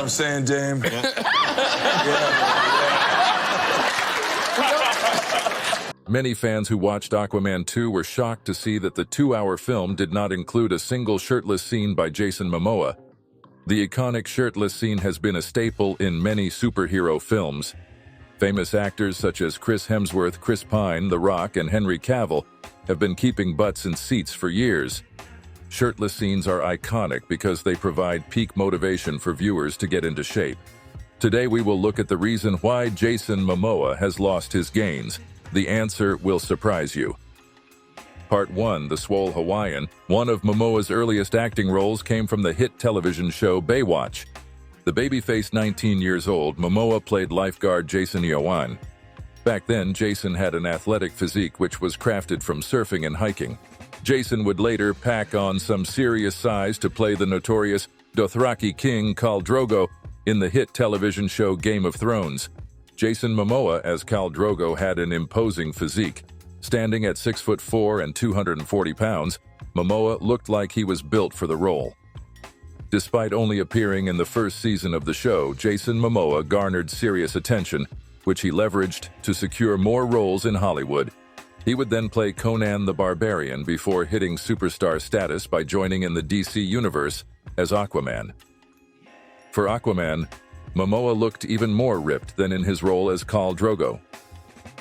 I'm saying, Dame? Many fans who watched Aquaman 2 were shocked to see that the 2-hour film did not include a single shirtless scene by Jason Momoa. The iconic shirtless scene has been a staple in many superhero films. Famous actors such as Chris Hemsworth, Chris Pine, The Rock, and Henry Cavill have been keeping butts in seats for years. Shirtless scenes are iconic because they provide peak motivation for viewers to get into shape. Today we will look at the reason why Jason Momoa has lost his gains. The answer will surprise you. Part 1, The Swole Hawaiian. One of Momoa's earliest acting roles came from the hit television show Baywatch. The baby-faced 19 years old, Momoa played lifeguard Jason Hawaiian. Back then, Jason had an athletic physique which was crafted from surfing and hiking. Jason would later pack on some serious size to play the notorious Dothraki king Khal Drogo in the hit television show Game of Thrones. Jason Momoa as Khal Drogo had an imposing physique. Standing at 6'4" and 240 pounds, Momoa looked like he was built for the role. Despite only appearing in the first season of the show, Jason Momoa garnered serious attention, which he leveraged to secure more roles in Hollywood. He would then play Conan the Barbarian before hitting superstar status by joining in the DC Universe as Aquaman. For Aquaman, Momoa looked even more ripped than in his role as Khal Drogo.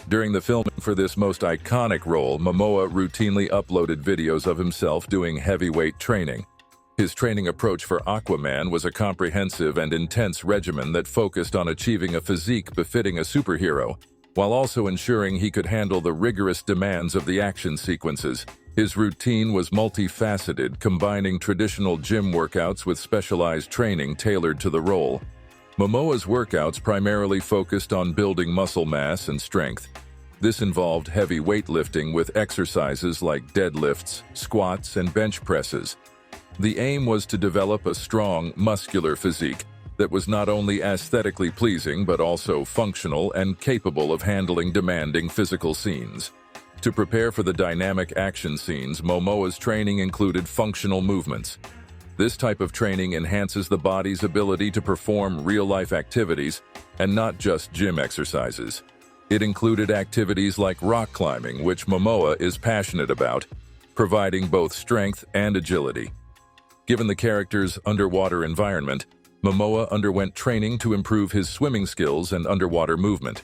During the filming for this most iconic role, Momoa routinely uploaded videos of himself doing heavyweight training. His training approach for Aquaman was a comprehensive and intense regimen that focused on achieving a physique befitting a superhero, while also ensuring he could handle the rigorous demands of the action sequences. His routine was multifaceted, combining traditional gym workouts with specialized training tailored to the role. Momoa's workouts primarily focused on building muscle mass and strength. This involved heavy weightlifting with exercises like deadlifts, squats, and bench presses. The aim was to develop a strong, muscular physique that was not only aesthetically pleasing but also functional and capable of handling demanding physical scenes. To prepare for the dynamic action scenes, Momoa's training included functional movements. This type of training enhances the body's ability to perform real-life activities and not just gym exercises. It included activities like rock climbing, which Momoa is passionate about, providing both strength and agility. Given the character's underwater environment, Momoa underwent training to improve his swimming skills and underwater movement.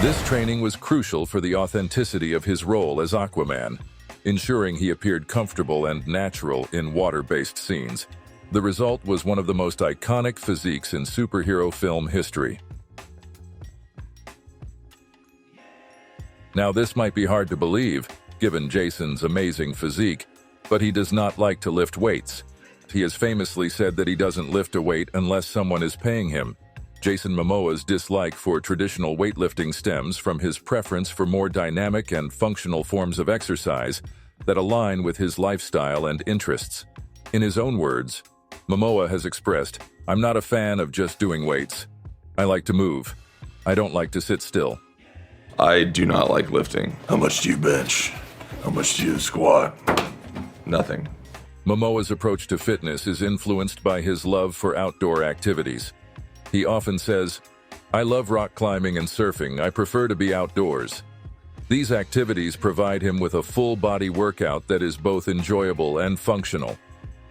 This training was crucial for the authenticity of his role as Aquaman, ensuring he appeared comfortable and natural in water-based scenes. The result was one of the most iconic physiques in superhero film history. Now, this might be hard to believe, given Jason's amazing physique, but he does not like to lift weights. He has famously said that he doesn't lift a weight unless someone is paying him. Jason Momoa's dislike for traditional weightlifting stems from his preference for more dynamic and functional forms of exercise that align with his lifestyle and interests. In his own words, Momoa has expressed, "I'm not a fan of just doing weights. I like to move. I don't like to sit still." I do not like lifting. How much do you bench? How much do you squat? Nothing. Momoa's approach to fitness is influenced by his love for outdoor activities. He often says, "I love rock climbing and surfing. I prefer to be outdoors." These activities provide him with a full-body workout that is both enjoyable and functional.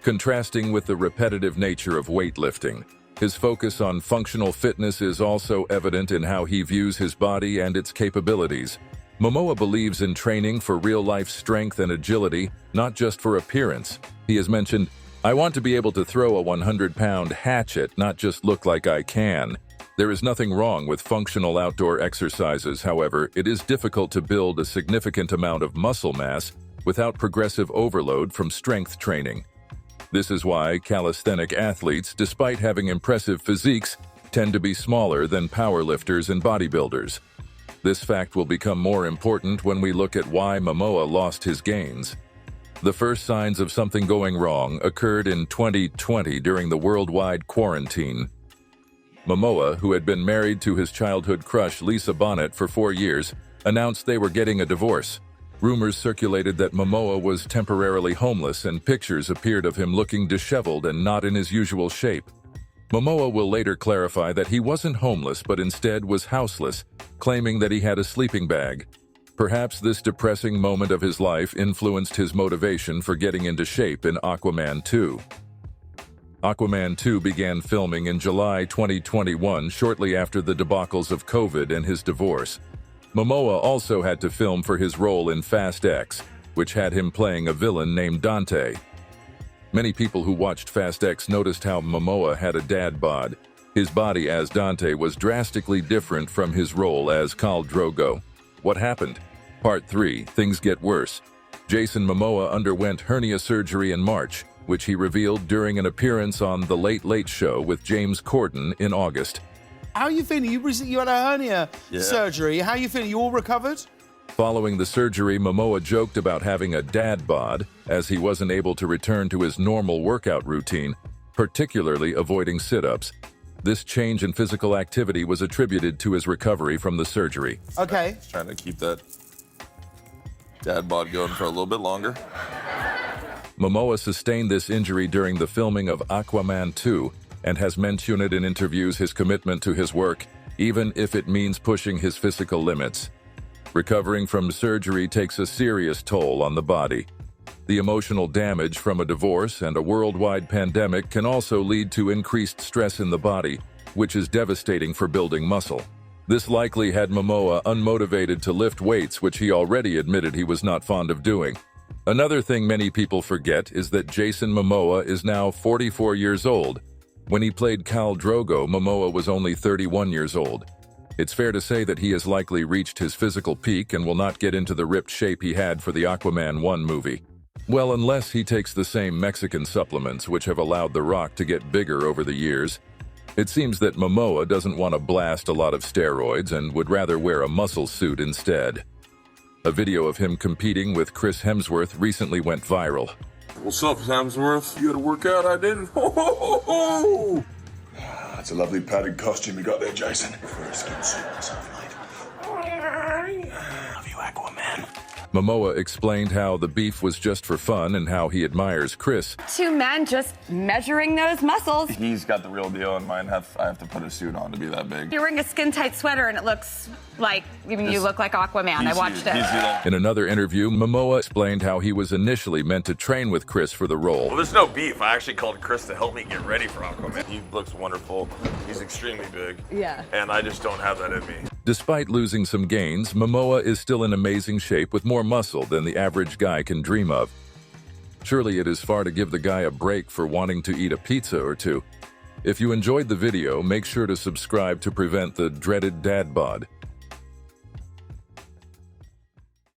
Contrasting with the repetitive nature of weightlifting, his focus on functional fitness is also evident in how he views his body and its capabilities. Momoa believes in training for real-life strength and agility, not just for appearance. He has mentioned, "I want to be able to throw a 100-pound hatchet, not just look like I can." There is nothing wrong with functional outdoor exercises. However, it is difficult to build a significant amount of muscle mass without progressive overload from strength training. This is why calisthenic athletes, despite having impressive physiques, tend to be smaller than powerlifters and bodybuilders. This fact will become more important when we look at why Momoa lost his gains. The first signs of something going wrong occurred in 2020 during the worldwide quarantine. Momoa, who had been married to his childhood crush Lisa Bonet for 4 years, announced they were getting a divorce. Rumors circulated that Momoa was temporarily homeless, and pictures appeared of him looking disheveled and not in his usual shape. Momoa will later clarify that he wasn't homeless but instead was houseless, claiming that he had a sleeping bag. Perhaps this depressing moment of his life influenced his motivation for getting into shape in Aquaman 2. Aquaman 2 began filming in July 2021, shortly after the debacles of COVID and his divorce. Momoa also had to film for his role in Fast X, which had him playing a villain named Dante. Many people who watched Fast X noticed how Momoa had a dad bod. His body as Dante was drastically different from his role as Khal Drogo. What happened? Part 3, Things Get Worse. Jason Momoa underwent hernia surgery in March, which he revealed during an appearance on The Late Late Show with James Corden in August. How are you feeling? You had a hernia surgery. How are you feeling? You all recovered? Following the surgery, Momoa joked about having a dad bod, as he wasn't able to return to his normal workout routine, particularly avoiding sit-ups. This change in physical activity was attributed to his recovery from the surgery. Okay. Trying to keep that dad bod going for a little bit longer. Momoa sustained this injury during the filming of Aquaman 2 and has mentioned it in interviews his commitment to his work, even if it means pushing his physical limits. Recovering from surgery takes a serious toll on the body. The emotional damage from a divorce and a worldwide pandemic can also lead to increased stress in the body, which is devastating for building muscle. This likely had Momoa unmotivated to lift weights, which he already admitted he was not fond of doing. Another thing many people forget is that Jason Momoa is now 44 years old. When he played Khal Drogo, Momoa was only 31 years old. It's fair to say that he has likely reached his physical peak and will not get into the ripped shape he had for the Aquaman 1 movie. Well, unless he takes the same Mexican supplements which have allowed The Rock to get bigger over the years. It seems that Momoa doesn't want to blast a lot of steroids and would rather wear a muscle suit instead. A video of him competing with Chris Hemsworth recently went viral. What's up, Hemsworth? You had to work out, I didn't. Ho, ho, ho, ho! That's a lovely padded costume you got there, Jason. For a skin suit myself, mate. Love you, Aquaman. Momoa explained how the beef was just for fun and how he admires Chris. Two men just measuring those muscles. He's got the real deal, and I have to put a suit on to be that big. You're wearing a skin-tight sweater and it looks like, you look like Aquaman. I watched it. In another interview, Momoa explained how he was initially meant to train with Chris for the role. Well, there's no beef. I actually called Chris to help me get ready for Aquaman. He looks wonderful. He's extremely big. Yeah. And I just don't have that in me. Despite losing some gains, Momoa is still in amazing shape with more muscle than the average guy can dream of. Surely it is far to give the guy a break for wanting to eat a pizza or two. If you enjoyed the video, make sure to subscribe to prevent the dreaded dad bod.